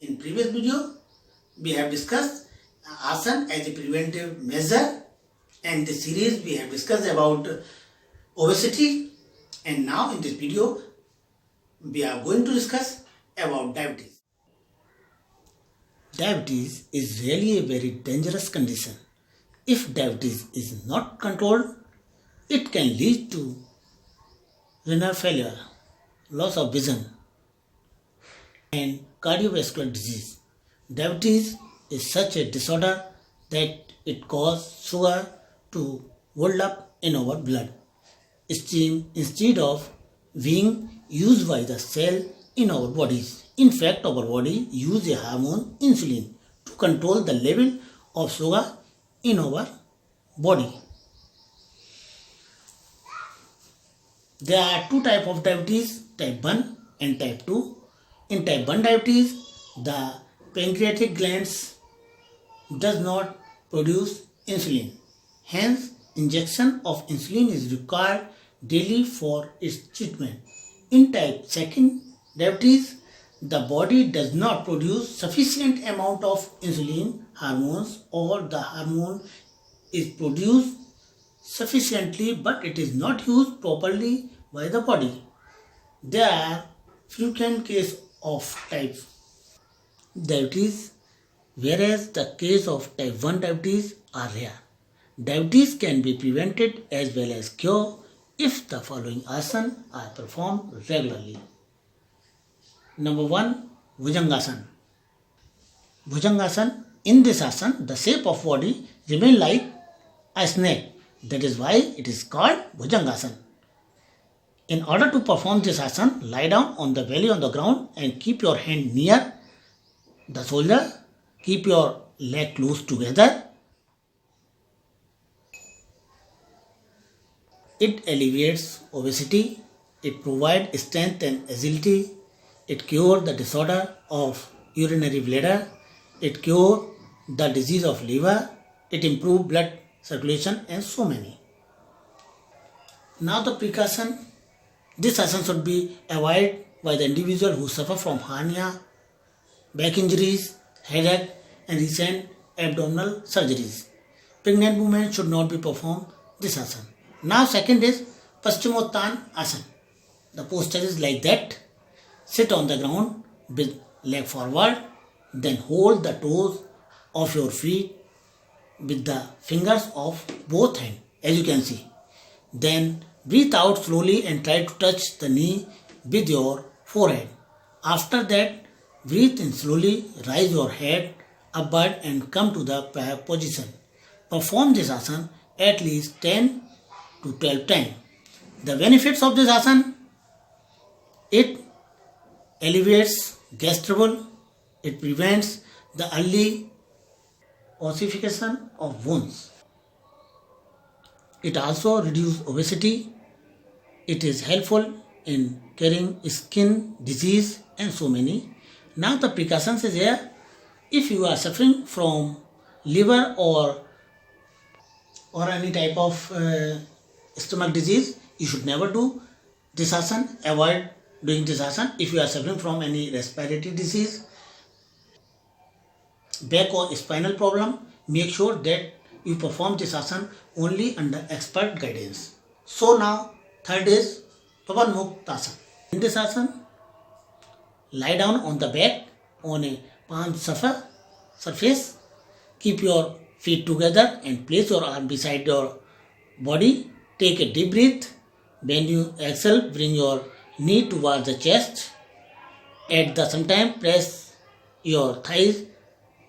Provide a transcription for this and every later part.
In previous video, we have discussed asana as a preventive measure, and this series we have discussed about obesity, and now in this video we are going to discuss about diabetes. Diabetes is really a very dangerous condition. If diabetes is not controlled, it can lead to renal failure, loss of vision, and cardiovascular disease. Diabetes is such a disorder that it causes sugar to build up in our blood instead of being used by the cell in our bodies. In fact, our body uses a hormone insulin to control the level of sugar in our body. There are two types of diabetes, type 1 and type 2. In type 1 diabetes, the pancreatic glands does not produce insulin. Hence, injection of insulin is required daily for its treatment. In type 2 diabetes, the body does not produce sufficient amount of insulin hormones, or the hormone is produced sufficiently but it is not used properly by the body. There are frequent cases of type diabetes, whereas the case of type 1 diabetes are rare. Diabetes can be prevented as well as cured if the following asana are performed regularly. Number 1, Bhujangasana. Bhujangasana. In this asana, the shape of body remains like a snake. That is why it is called Bhujangasana. In order to perform this asana, lie down on the belly on the ground and keep your hand near the shoulder. Keep your leg close together. It alleviates obesity. It provides strength and agility. It cures the disorder of urinary bladder. It cures the disease of liver. It improves blood circulation, and so many. Now the precaution. This asana should be avoided by the individual who suffer from hernia, back injuries, headache, and recent abdominal surgeries. Pregnant women should not be performed this asana. Now second is Paschimottan asana. The posture is like that. Sit on the ground with leg forward, then hold the toes of your feet with the fingers of both hands, as you can see. Then breathe out slowly and try to touch the knee with your forehead. After that, breathe in slowly, rise your head upward and come to the prayer position. Perform this asana at least 10 to 12 times. The benefits of this asana: it alleviates gas trouble, it prevents the early ossification of wounds. It also reduces obesity. It is helpful in curing skin disease and so many. Now the precautions is here. If you are suffering from liver or any type of stomach disease, you should never do this asana. Avoid doing this asana. If you are suffering from any respiratory disease, back or spinal problem, make sure that you perform this asana only under expert guidance. So now third is Pavan Muktasana. In this asana, lie down on the back on a palm surface. Keep your feet together and place your arm beside your body. Take a deep breath. When you exhale, bring your knee towards the chest. At the same time, press your thighs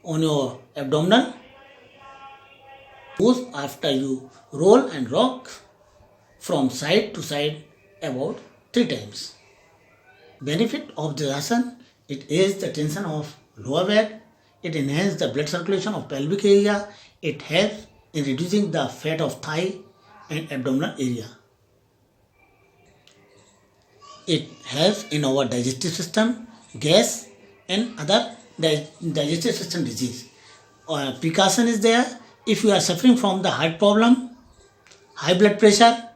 on your abdomen. Pose after you roll and rock from side to side about 3 times. Benefit of this asana: it is the tension of lower back. It enhances the blood circulation of pelvic area. It helps in reducing the fat of thigh and abdominal area. It helps in our digestive system, gas, and other digestive system disease. Precaution is there. If you are suffering from the heart problem, high blood pressure,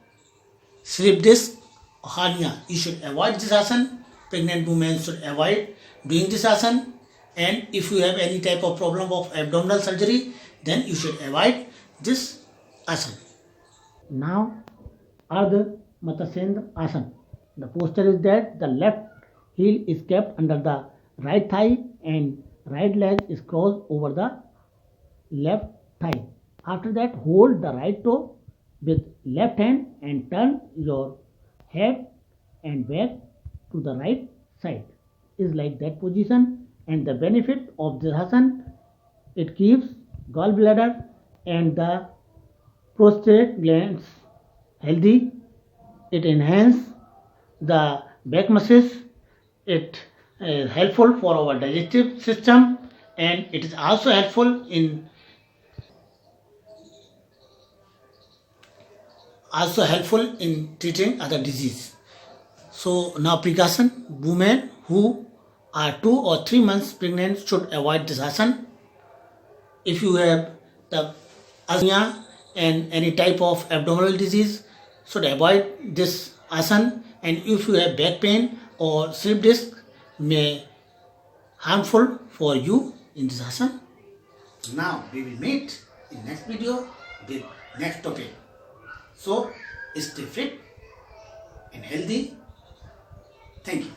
slip disc, hernia, you should avoid this asana. Pregnant women should avoid doing this asana. And if you have any type of problem of abdominal surgery, then you should avoid this asana. Now, Ardha Matsyendra Asana. The posture is that the left heel is kept under the right thigh and right leg is crossed over the left thigh. After that, hold the right toe with left hand and turn your head and back to the right side. Is like that position, and the benefit of this asana, it keeps gallbladder and the prostate glands healthy. It enhances the back muscles. It is helpful for our digestive system, and it is also helpful in treating other disease. So now precaution: women who are 2 or 3 months pregnant should avoid this asana. If you have the asthma and any type of abdominal disease, should avoid this asana. And if you have back pain or slip disc, may harmful for you in this asana. Now we will meet in next video with next topic. So stay fit and healthy. Thank you.